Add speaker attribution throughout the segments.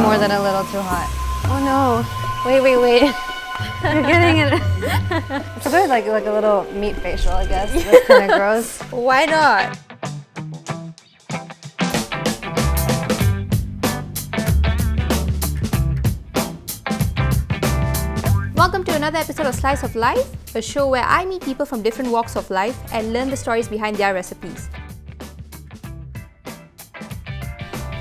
Speaker 1: more than a little too hot. Oh no. Wait. You're getting it. It's a bit like a little meat facial, I guess. That's kind of gross.
Speaker 2: Why not? Welcome to another episode of Slice of Life, a show where I meet people from different walks of life and learn the stories behind their recipes.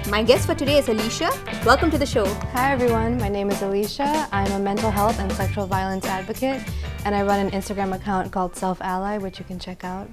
Speaker 2: My guest for today is Aleesha. Welcome to the show.
Speaker 1: Hi everyone, my name is Aleesha. I'm a mental health and sexual violence advocate, and I run an Instagram account called Self Ally, which you can check out.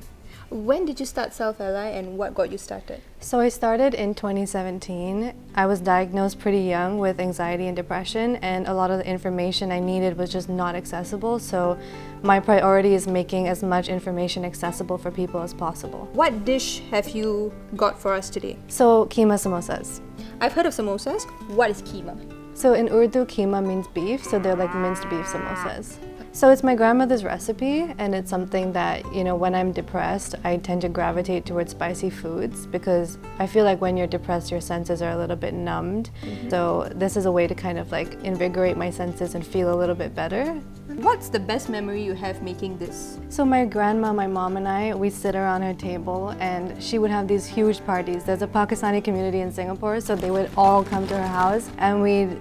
Speaker 2: When did you start Self Ally and what got you started?
Speaker 1: So I started in 2017. I was diagnosed pretty young with anxiety and depression, and a lot of the information I needed was just not accessible. So my priority is making as much information accessible for people as possible.
Speaker 2: What dish have you got for us today?
Speaker 1: So Keema Samosas.
Speaker 2: I've heard of samosas. What is keema?
Speaker 1: So in Urdu, keema means beef, so they're like minced beef samosas. So it's my grandmother's recipe, and it's something that, when I'm depressed, I tend to gravitate towards spicy foods because I feel like when you're depressed, your senses are a little bit numbed. So this is a way to kind of like invigorate my senses and feel a little bit better.
Speaker 2: What's the best memory you have making this?
Speaker 1: So my grandma, my mom and I, we sit around her table and she would have these huge parties. There's a Pakistani community in Singapore, so they would all come to her house and we'd,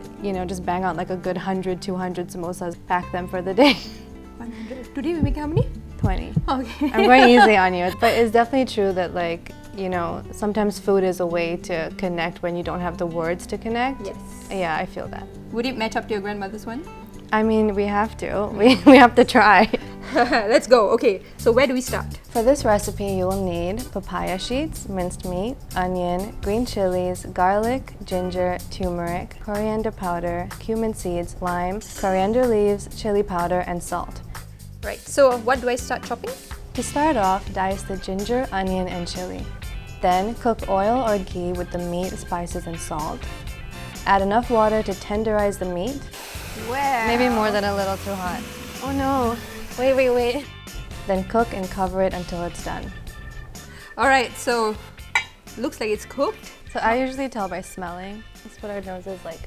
Speaker 1: just bang out like a good 100, 200 samosas, pack them for the day.
Speaker 2: 100. Today we make how many?
Speaker 1: 20.
Speaker 2: Okay.
Speaker 1: I'm going easy on you, but it's definitely true that sometimes food is a way to connect when you don't have the words to connect.
Speaker 2: Yes.
Speaker 1: Yeah, I feel that.
Speaker 2: Would it match up to your grandmother's one?
Speaker 1: I mean, we have to. We have to try.
Speaker 2: Let's go. Okay, so where do we start?
Speaker 1: For this recipe, you will need papaya sheets, minced meat, onion, green chilies, garlic, ginger, turmeric, coriander powder, cumin seeds, lime, coriander leaves, chili powder, and salt.
Speaker 2: Right, so what do I start chopping?
Speaker 1: To start off, dice the ginger, onion, and chili. Then cook oil or ghee with the meat, spices, and salt. Add enough water to tenderize the meat.
Speaker 2: Wow.
Speaker 1: Maybe more than a little too hot. Oh no. Wait. Then cook and cover it until it's done.
Speaker 2: Alright, so looks like it's cooked.
Speaker 1: So I usually tell by smelling. Let's put our noses like.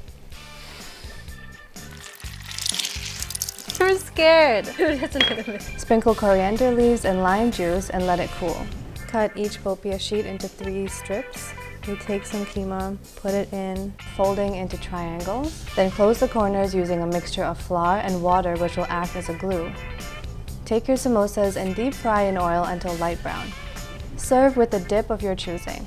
Speaker 1: You're scared.
Speaker 2: That's a little bit.
Speaker 1: Sprinkle coriander leaves and lime juice and let it cool. Cut each popia sheet into 3 strips. You take some keema, put it in, folding into triangles. Then close the corners using a mixture of flour and water, which will act as a glue. Take your samosas and deep fry in oil until light brown. Serve with a dip of your choosing.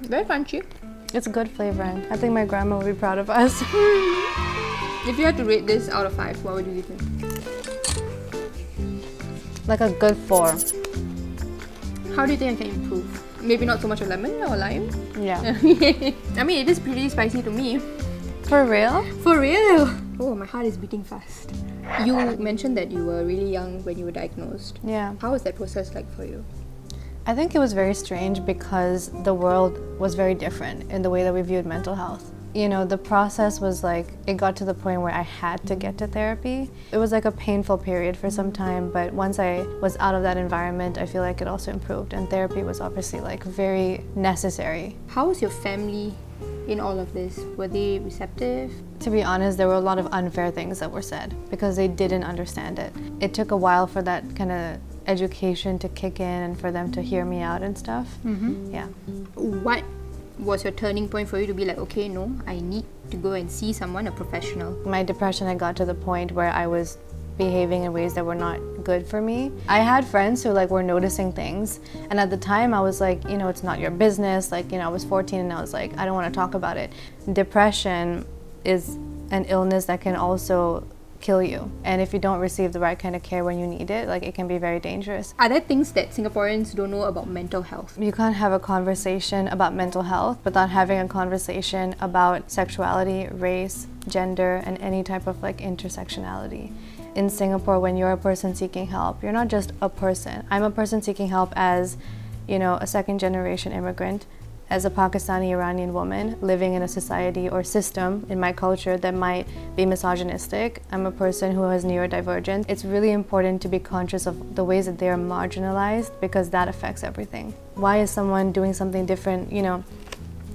Speaker 2: Very crunchy.
Speaker 1: It's good flavoring. I think my grandma will be proud of us.
Speaker 2: If you had to rate this out of 5, what would you give it?
Speaker 1: Like a good 4.
Speaker 2: How do you think I can improve? Maybe not so much a lemon or lime?
Speaker 1: Yeah.
Speaker 2: I mean, it is pretty spicy to me.
Speaker 1: For real?
Speaker 2: For real? Oh, my heart is beating fast. You mentioned that you were really young when you were diagnosed.
Speaker 1: Yeah.
Speaker 2: How was that process like for you?
Speaker 1: I think it was very strange because the world was very different in the way that we viewed mental health. The process was like, it got to the point where I had to get to therapy. It was like a painful period for some time, but once I was out of that environment, I feel like it also improved, and therapy was obviously like very necessary.
Speaker 2: How was your family in all of this? Were they receptive?
Speaker 1: To be honest, there were a lot of unfair things that were said because they didn't understand it. It took a while for that kind of education to kick in and for them to hear me out and stuff. Yeah.
Speaker 2: What was your turning point for you to be like, okay, no, I need to go and see someone, a professional?
Speaker 1: My depression had got to the point where I was behaving in ways that were not good for me. I had friends who were noticing things, and at the time I was like, it's not your business. I was 14 and I was like, I don't want to talk about it. Depression is an illness that can also kill you, and if you don't receive the right kind of care when you need it, it can be very dangerous.
Speaker 2: Are there things that Singaporeans don't know about mental health?
Speaker 1: You can't have a conversation about mental health without having a conversation about sexuality, race, gender, and any type of intersectionality. In Singapore, when you're a person seeking help, you're not just a person. I'm a person seeking help as, a second generation immigrant. As a Pakistani Iranian woman living in a society or system in my culture that might be misogynistic, I'm a person who has neurodivergence. It's really important to be conscious of the ways that they are marginalized because that affects everything. Why is someone doing something different, you know?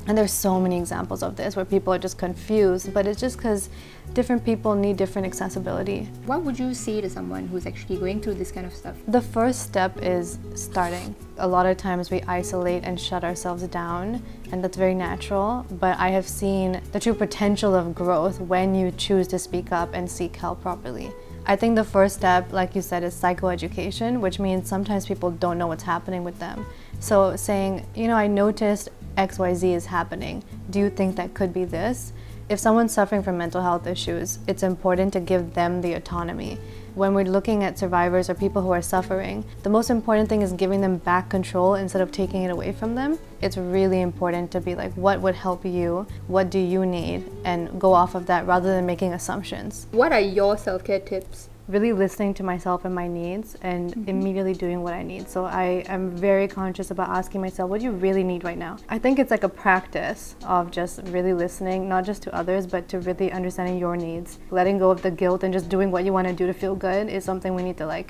Speaker 1: And there's so many examples of this where people are just confused, but it's just because different people need different accessibility.
Speaker 2: What would you say to someone who's actually going through this kind of stuff?
Speaker 1: The first step is starting. A lot of times we isolate and shut ourselves down, and that's very natural, but I have seen the true potential of growth when you choose to speak up and seek help properly. I think the first step, like you said, is psychoeducation, which means sometimes people don't know what's happening with them. So saying, you know, I noticed XYZ is happening. Do you think that could be this? If someone's suffering from mental health issues, it's important to give them the autonomy. When we're looking at survivors or people who are suffering, the most important thing is giving them back control instead of taking it away from them. It's really important to be like, what would help you? What do you need? And go off of that rather than making assumptions.
Speaker 2: What are your self-care tips?
Speaker 1: Really listening to myself and my needs and immediately doing what I need. So I am very conscious about asking myself, what do you really need right now? I think it's like a practice of just really listening, not just to others, but to really understanding your needs. Letting go of the guilt and just doing what you want to do to feel good is something we need to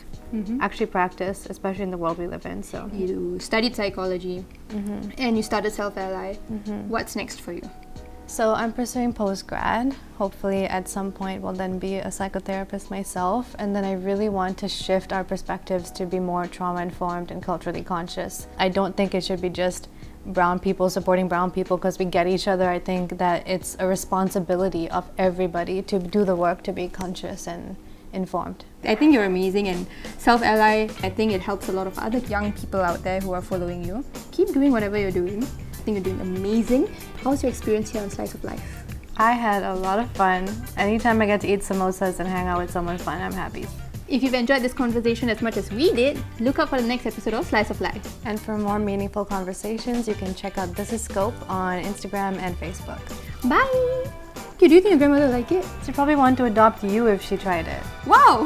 Speaker 1: actually practice, especially in the world we live in. So
Speaker 2: you studied psychology and you started Self-Ally. What's next for you?
Speaker 1: So I'm pursuing post-grad. Hopefully at some point will then be a psychotherapist myself, and then I really want to shift our perspectives to be more trauma-informed and culturally conscious. I don't think it should be just brown people supporting brown people because we get each other. I think that it's a responsibility of everybody to do the work to be conscious and informed.
Speaker 2: I think you're amazing, and Self-Ally, I think it helps a lot of other young people out there who are following you. Keep doing whatever you're doing. I think you're doing amazing. How's your experience here on Slice of Life?
Speaker 1: I had a lot of fun. Anytime I get to eat samosas and hang out with someone fun, I'm happy.
Speaker 2: If you've enjoyed this conversation as much as we did, look out for the next episode of Slice of Life.
Speaker 1: And for more meaningful conversations, you can check out thisisscope on Instagram and Facebook.
Speaker 2: Bye! Okay, do you think your grandmother will like it?
Speaker 1: She'd probably want to adopt you if she tried it.
Speaker 2: Wow!